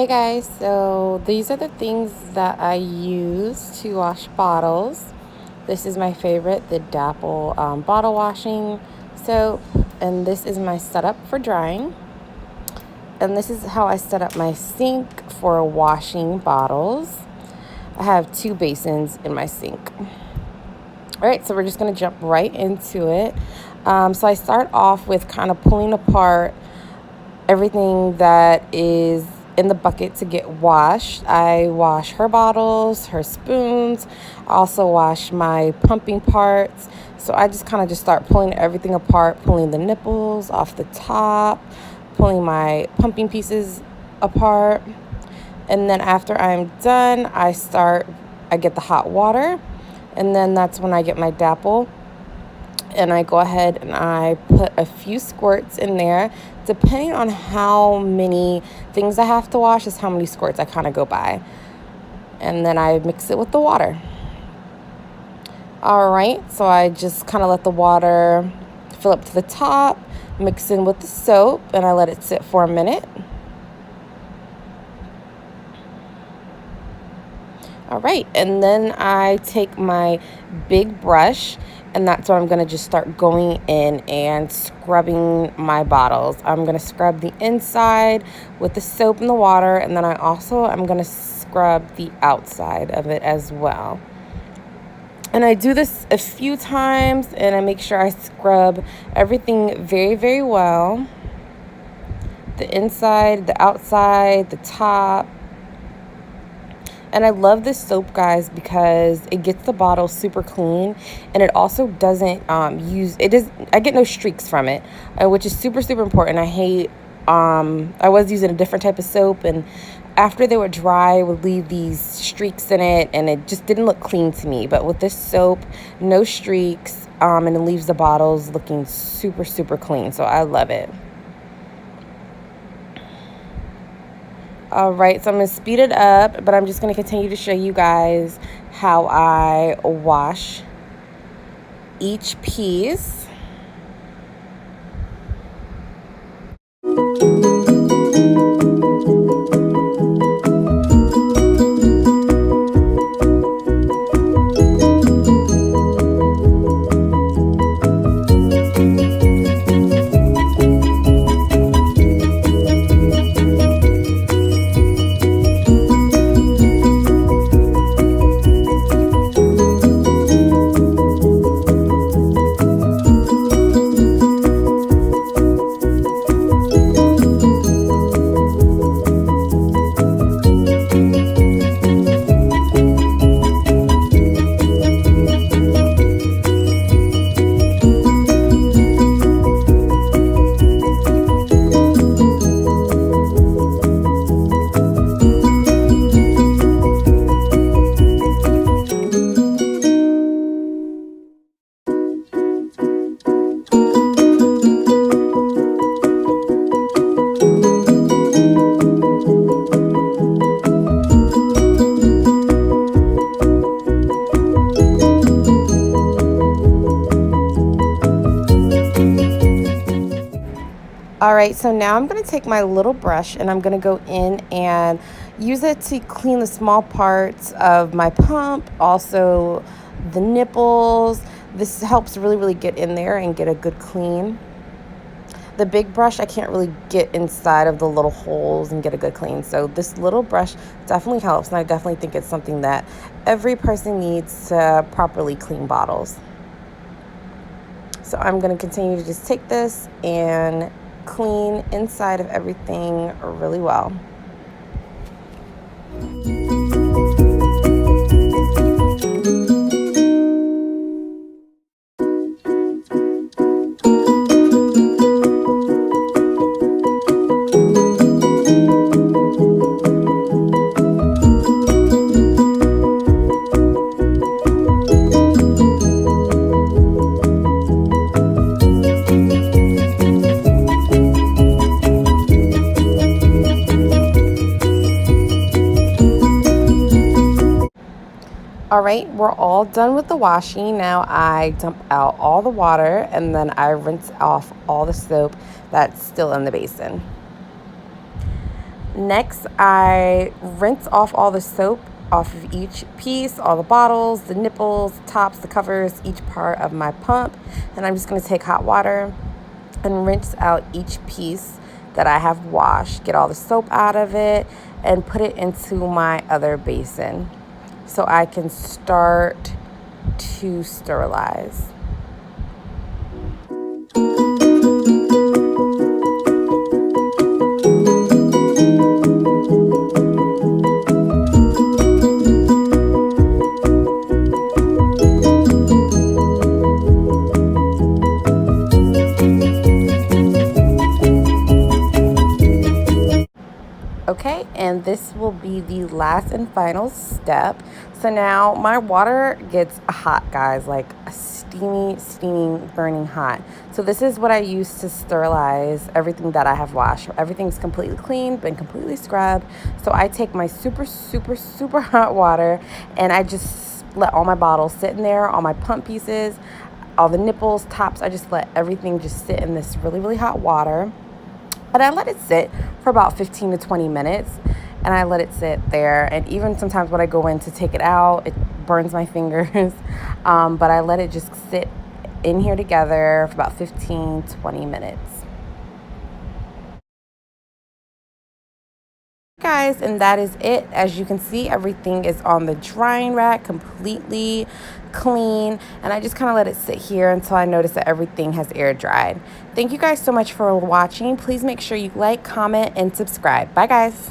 Hey guys, so these are the things that I use to wash bottles. This is my favorite, the Dapple bottle washing soap, and this is my setup for drying. And this is how I set up my sink for washing bottles. I have 2 basins in my sink. All right, so we're just gonna jump right into it. So I start off with kind of pulling apart everything that is in the bucket to get washed. I wash her bottles, her spoons. I also wash my pumping parts. So I just kind of just start pulling everything apart, pulling the nipples off the top, pulling my pumping pieces apart. And then after I'm done, I get the hot water. And then that's when I get my Dapple. And I go ahead and I put a few squirts in there. Depending on how many things I have to wash is how many squirts I kind of go by. And then I mix it with the water. All right, so I just kind of let the water fill up to the top, mix in with the soap, and I let it sit for a minute. All right, and then I take my big brush, and that's where I'm going to just start going in and scrubbing my bottles. I'm going to scrub the inside with the soap and the water, and then I'm going to scrub the outside of it as well. And I do this a few times, and I make sure I scrub everything very, very well. The inside, the outside, the top. And I love this soap, guys, because it gets the bottle super clean, and it also doesn't I get no streaks from it, which is super, super important. I was using a different type of soap, and after they would dry, it would leave these streaks in it, and it just didn't look clean to me. But with this soap, no streaks, and it leaves the bottles looking super, super clean. So I love it. All right, so I'm going to speed it up, but I'm just going to continue to show you guys how I wash each piece. All right, so now I'm going to take my little brush and I'm going to go in and use it to clean the small parts of my pump, also the nipples. This helps really, really get in there and get a good clean. The big brush, I can't really get inside of the little holes and get a good clean. So this little brush definitely helps, and I definitely think it's something that every person needs to properly clean bottles. So I'm going to continue to just take this and clean inside of everything really well. All right, we're all done with the washing. Now I dump out all the water and then I rinse off all the soap that's still in the basin. Next, I rinse off all the soap off of each piece, all the bottles, the nipples, tops, the covers, each part of my pump. And I'm just going to take hot water and rinse out each piece that I have washed, get all the soap out of it, and put it into my other basin so I can start to sterilize. Okay, and this will be the last and final step. So now my water gets hot, guys, like steaming, burning hot. So this is what I use to sterilize everything that I have washed. Everything's completely clean, been completely scrubbed. So I take my super hot water and I just let all my bottles sit in there, all my pump pieces, all the nipples, tops. I just let everything just sit in this really hot water. And I let it sit for about 15 to 20 minutes. And I let it sit there. And even sometimes when I go in to take it out, it burns my fingers. But I let it just sit in here together for about 15, 20 minutes. Guys, and that is it. As you can see, everything is on the drying rack, completely clean, and I just kind of let it sit here until I notice that everything has air dried. Thank you guys so much for watching. Please make sure you like, comment, and subscribe. Bye guys.